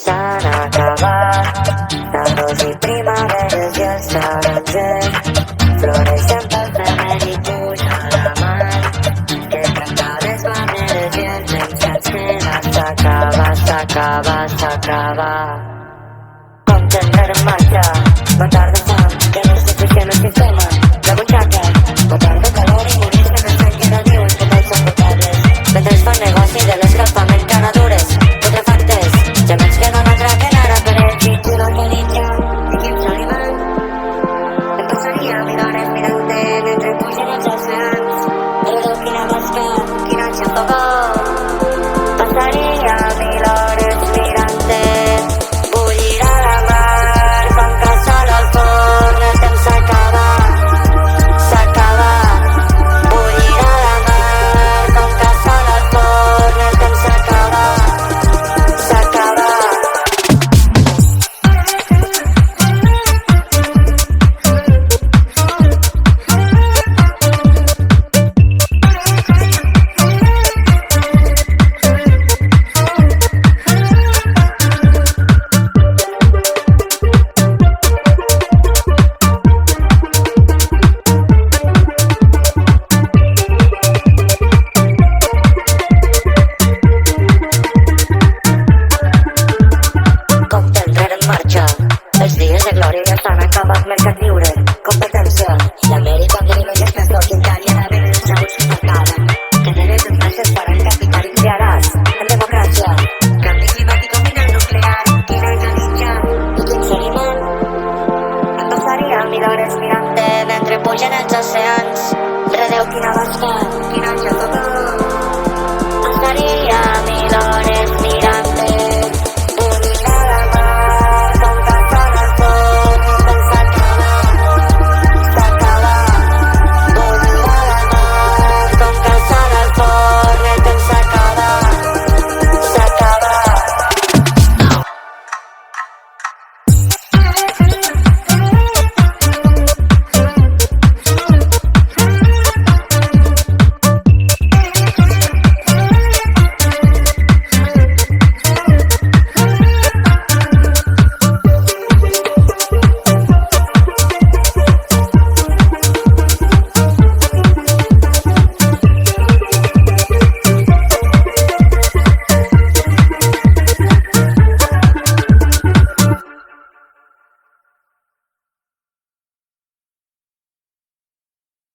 començant a acabar. Tardors i primaveres i els tarongers floreixen pel femer i puja la mar. Que trenca les barreres i el temps sencer s'acaba. Concentrar en marxa, matar de fam, que no és suficient el sistema. La butxaca, matar de calor i morir-se que s'enquera diuen que tots són culpables. Mentre es fa negoci de l'escalfament canadures, putrefactes, gemets que no n'atraquen ara per el xip i l'organitza. I quin s'animal? Em passaria mil hores mirant-te mentre pugen els oceans. Però quina mosca, quin xantogó. Passaria mil hores mirant-te bullir a la mar com que sol al forn. El temps s'acaba. Bullir a la mar com que sol al forn. El temps s'acaba. Còctel rer en marxa, els dies de glòria ja estan acabant.